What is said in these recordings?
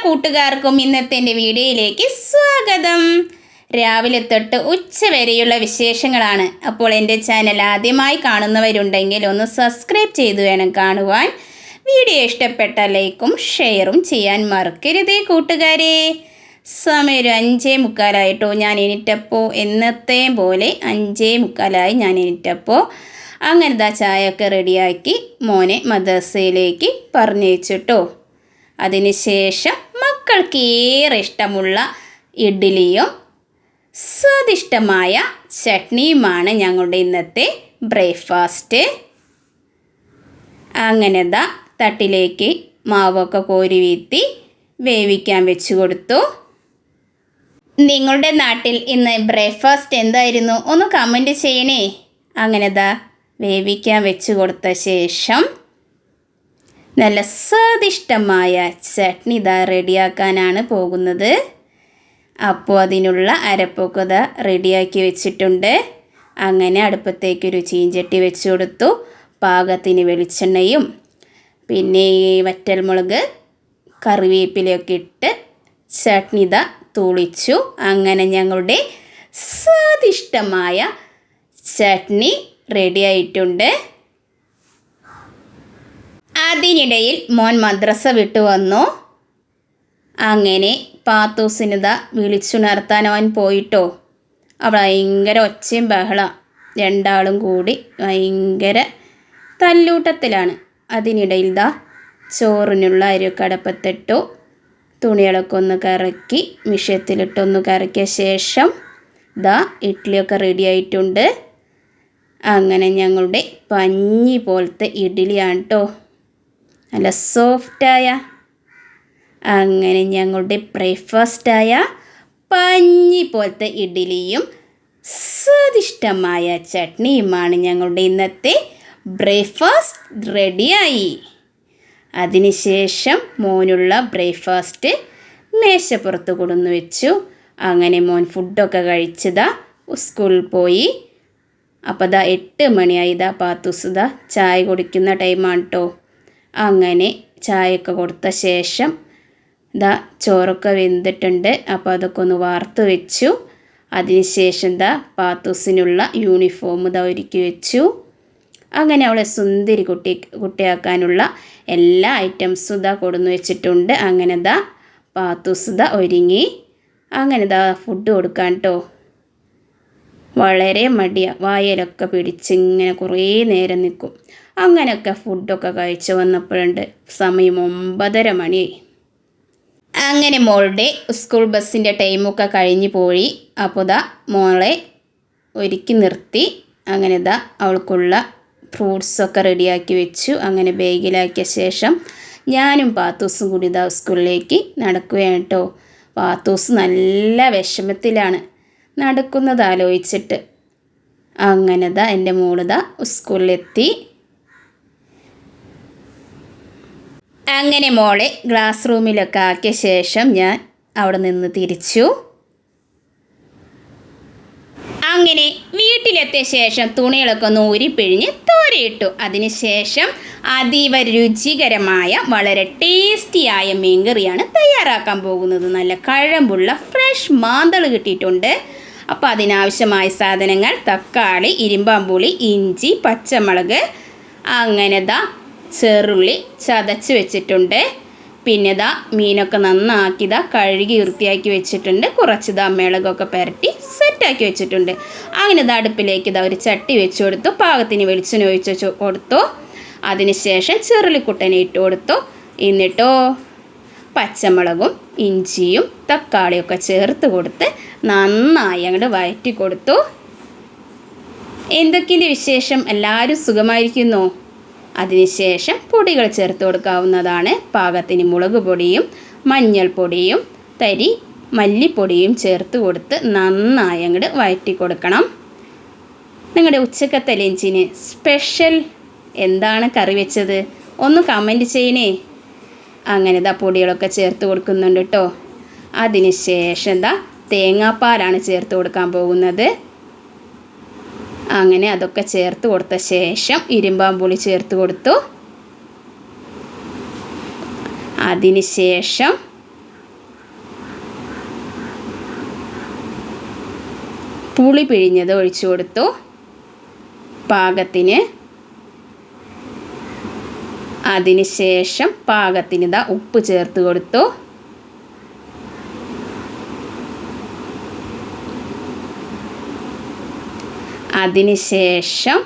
കൂട്ടുകാർക്കും ഇന്നത്തെ എൻ്റെ വീഡിയോയിലേക്ക് സ്വാഗതം. രാവിലെ തൊട്ട് ഉച്ച വരെയുള്ള വിശേഷങ്ങളാണ്. അപ്പോൾ എൻ്റെ ചാനൽ ആദ്യമായി കാണുന്നവരുണ്ടെങ്കിൽ ഒന്ന് സബ്സ്ക്രൈബ് ചെയ്ത് വേണം കാണുവാൻ. വീഡിയോ ഇഷ്ടപ്പെട്ട ലൈക്കും ഷെയറും ചെയ്യാൻ മറക്കരുതേ കൂട്ടുകാരെ. സമയം ഒരു 5:45 ഞാൻ എണീറ്റപ്പോൾ, എന്നത്തെ പോലെ 5:45 ഞാൻ എണീറ്റപ്പോൾ അങ്ങനത്തെ ചായയൊക്കെ റെഡിയാക്കി മോനെ മദ്രസയിലേക്ക് പറഞ്ഞയച്ചിട്ടോ. അതിനുശേഷം മക്കൾക്ക് ഏറെ ഇഷ്ടമുള്ള ഇഡ്ഡലിയും സ്വാദിഷ്ടമായ ചട്നിയുമാണ് ഞങ്ങളുടെ ഇന്നത്തെ ബ്രേക്ക്ഫാസ്റ്റ്. അങ്ങനെ തട്ടിലേക്ക് മാവൊക്കെ കോരി വീഴ്ത്തി വേവിക്കാൻ വെച്ച് കൊടുത്തു. നിങ്ങളുടെ നാട്ടിൽ ഇന്ന് ബ്രേക്ക്ഫാസ്റ്റ് എന്തായിരുന്നു ഒന്ന് കമൻറ്റ് ചെയ്യണേ. അങ്ങനെ വേവിക്കാൻ വെച്ച് കൊടുത്ത ശേഷം നല്ല സ്വാദിഷ്ടമായ ചട്നി റെഡിയാക്കാനാണ് പോകുന്നത്. അപ്പോൾ അതിനുള്ള അരപ്പൊക്കെ റെഡിയാക്കി വെച്ചിട്ടുണ്ട്. അങ്ങനെ അടുപ്പത്തേക്കൊരു ചീഞ്ചട്ടി വെച്ച് കൊടുത്തു. പാകത്തിന് വെളിച്ചെണ്ണയും പിന്നെ വറ്റൽമുളക് കറിവേപ്പിലയൊക്കെ ഇട്ട് ചട്നി തൂളിച്ചു. അങ്ങനെ ഞങ്ങളുടെ സ്വാദിഷ്ടമായ ചട്നി റെഡി ആയിട്ടുണ്ട്. അതിനിടയിൽ മോൻ മദ്രസ വിട്ടു വന്നു. അങ്ങനെ പാത്തൂസിന് വിളിച്ചുണർത്താൻ അവൻ പോയിട്ടോ. അവൾ ഭയങ്കര ഒച്ചയും ബഹള, രണ്ടാളും കൂടി ഭയങ്കര തല്ലൂട്ടത്തിലാണ്. അതിനിടയിൽ ചോറിനുള്ള അരിയൊക്കെ അടുപ്പത്തിട്ടു. തുണികളൊക്കെ ഒന്ന് കറക്കി മിഷ്യത്തിലിട്ടൊന്ന് കറക്കിയ ശേഷം ഇഡ്ഡലിയൊക്കെ റെഡി ആയിട്ടുണ്ട്. അങ്ങനെ ഞങ്ങളുടെ പഞ്ഞി പോലത്തെ ഇഡ്ഡലിയാണ് കേട്ടോ, നല്ല സോഫ്റ്റായ. അങ്ങനെ ഞങ്ങളുടെ ബ്രേക്ക്ഫാസ്റ്റായ പഞ്ഞി പോലത്തെ ഇഡ്ഡലിയും സ്വാദിഷ്ടമായ ചട്നിയുമാണ് ഞങ്ങളുടെ ഇന്നത്തെ ബ്രേക്ക്ഫാസ്റ്റ് റെഡിയായി. അതിനുശേഷം മോനുള്ള ബ്രേക്ക്ഫാസ്റ്റ് മേശപ്പുറത്ത് കൊണ്ടുവന്ന് വെച്ചു. അങ്ങനെ മോൻ ഫുഡൊക്കെ കഴിച്ചതാ സ്കൂളിൽ പോയി. അപ്പോൾ 8 മണിയായി. പാത്തൂസ് ചായ കുടിക്കുന്ന ടൈമാണ് കേട്ടോ. അങ്ങനെ ചായയൊക്കെ കൊടുത്ത ശേഷം ചോറൊക്കെ വെന്തിട്ടുണ്ട്. അപ്പോൾ അതൊക്കെ ഒന്ന് വാർത്ത് വെച്ചു. അതിനുശേഷം പാത്തൂസിനുള്ള യൂണിഫോം ഒരുക്കി വെച്ചു. അങ്ങനെ അവളെ സുന്ദരി കുട്ടിയാക്കാനുള്ള എല്ലാ ഐറ്റംസും കൊടുന്ന് വെച്ചിട്ടുണ്ട്. അങ്ങനെ പാത്തൂസ് ഒരുങ്ങി. അങ്ങനെ ഫുഡ് കൊടുക്കാൻ കേട്ടോ. വളരെ മടിയാണ്, വായലൊക്കെ പിടിച്ചിങ്ങനെ കുറേ നേരം നിൽക്കും. അങ്ങനെയൊക്കെ ഫുഡൊക്കെ കഴിച്ച് വന്നപ്പോഴുണ്ട് സമയം 9:30 മണിയായി. അങ്ങനെ മോളുടെ സ്കൂൾ ബസ്സിൻ്റെ ടൈമൊക്കെ കഴിഞ്ഞ് പോയി. അപ്പോൾ മോളെ ഒരുക്കി നിർത്തി. അങ്ങനെ അവൾക്കുള്ള ഫ്രൂട്ട്സൊക്കെ റെഡിയാക്കി വെച്ചു. അങ്ങനെ ബാഗിലാക്കിയ ശേഷം ഞാനും പാത്തൂസും കൂടി സ്കൂളിലേക്ക് നടക്കുകയാണ് കേട്ടോ. പാത്തൂസ് നല്ല വിഷമത്തിലാണ് നടക്കുന്നത് ആലോചിച്ചിട്ട്. അങ്ങനെ എൻ്റെ മോള് സ്കൂളിലെത്തി. അങ്ങനെ മോളെ ക്ലാസ് റൂമിലൊക്കെ ആക്കിയ ശേഷം ഞാൻ അവിടെ നിന്ന് തിരിച്ചു. അങ്ങനെ വീട്ടിലെത്തിയ ശേഷം തുണികളൊക്കെ ഒന്ന് ഊരിപ്പിഴിഞ്ഞ് തോരയിട്ടു. അതിനുശേഷം അതീവ രുചികരമായ വളരെ ടേസ്റ്റിയായ മീൻകറിയാണ് തയ്യാറാക്കാൻ പോകുന്നത്. നല്ല കഴമ്പുള്ള ഫ്രഷ് മാന്തൾ കിട്ടിയിട്ടുണ്ട്. അപ്പോൾ അതിനാവശ്യമായ സാധനങ്ങൾ തക്കാളി, ഇരുമ്പാമ്പുളി, ഇഞ്ചി, പച്ചമുളക്, അങ്ങനെ ചെറുള്ളി ചതച്ച് വെച്ചിട്ടുണ്ട്. പിന്നെ മീനൊക്കെ നന്നാക്കി കഴുകി വൃത്തിയാക്കി വെച്ചിട്ടുണ്ട്. കുറച്ച് മിളകൊക്കെ പുരട്ടി സെറ്റാക്കി വെച്ചിട്ടുണ്ട്. അങ്ങനെ അടുപ്പിലേക്ക് ഒരു ചട്ടി വെച്ച് കൊടുത്തു. പാകത്തിന് വെളിച്ചെണ്ണ ഒഴിച്ച് കൊടുത്തു. അതിനുശേഷം ചെറുള്ളിക്കുട്ടനെ ഇട്ട് കൊടുത്തു. എന്നിട്ടോ പച്ചമുളകും ഇഞ്ചിയും തക്കാളിയൊക്കെ ചേർത്ത് കൊടുത്ത് നന്നായി അങ്ങോട്ട് വഴറ്റി കൊടുത്തു. എന്തൊക്കെയുണ്ട് വിശേഷം? എല്ലാവരും സുഖമായിരിക്കുന്നു. അതിനുശേഷം പൊടികൾ ചേർത്ത് കൊടുക്കാവുന്നതാണ്. പാകത്തിന് മുളക് പൊടിയും മഞ്ഞൾപ്പൊടിയും തരി മല്ലിപ്പൊടിയും ചേർത്ത് കൊടുത്ത് നന്നായി അങ്ങോട്ട് വഴറ്റി കൊടുക്കണം. നിങ്ങളുടെ ഉച്ചക്കത്തെ ലഞ്ചിന് സ്പെഷ്യൽ എന്താണ് കറി വെച്ചത് ഒന്ന് കമൻറ്റ് ചെയ്യണേ. അങ്ങനെ പൊടികളൊക്കെ ചേർത്ത് കൊടുക്കുന്നുണ്ട് കേട്ടോ. അതിനുശേഷം തേങ്ങാപ്പാലാണ് ചേർത്ത് കൊടുക്കാൻ പോകുന്നത്. അങ്ങനെ അതൊക്കെ ചേർത്ത് കൊടുത്ത ശേഷം ഇരുമ്പാമ്പുളി ചേർത്ത് കൊടുത്തു. അതിനുശേഷം പുളി പിഴിഞ്ഞത് ഒഴിച്ചു കൊടുത്തു പാകത്തിന്. അതിനുശേഷം പാകത്തിന് ഉപ്പ് ചേർത്ത് കൊടുത്തു. അതിനുശേഷം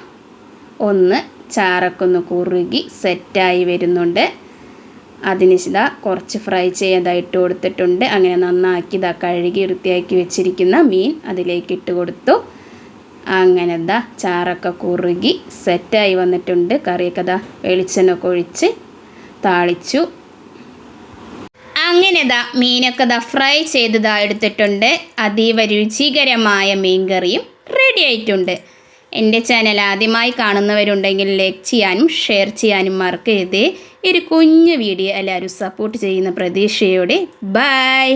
ഒന്ന് ചാറൊക്കെ കുറുകി സെറ്റായി വരുന്നുണ്ട്. അതിന് കുറച്ച് ഫ്രൈ ചെയ്തതായിട്ട് കൊടുത്തിട്ടുണ്ട്. അങ്ങനെ നന്നാക്കി കഴുകി വൃത്തിയാക്കി വെച്ചിരിക്കുന്ന മീൻ അതിലേക്ക് ഇട്ട് കൊടുത്തു. അങ്ങനെ ചാറൊക്കെ കുറുകി സെറ്റായി വന്നിട്ടുണ്ട്. കറിയൊക്കെ വെളിച്ചെണ്ണ ഒഴിച്ച് താളിച്ചു. അങ്ങനെ മീനൊക്കെ ഫ്രൈ ചെയ്ത് എടുത്തിട്ടുണ്ട്. അതീവ രുചികരമായ മീൻ കറിയും റെഡി ആയിട്ടുണ്ട്. എൻ്റെ ചാനൽ ആദ്യമായി കാണുന്നവരുണ്ടെങ്കിൽ ലൈക്ക് ചെയ്യാനും ഷെയർ ചെയ്യാനും മറക്കരുത്. ഒരു കുഞ്ഞു വീഡിയോ എല്ലാവരും സപ്പോർട്ട് ചെയ്യുന്ന പ്രതീക്ഷയോടെ ബൈ.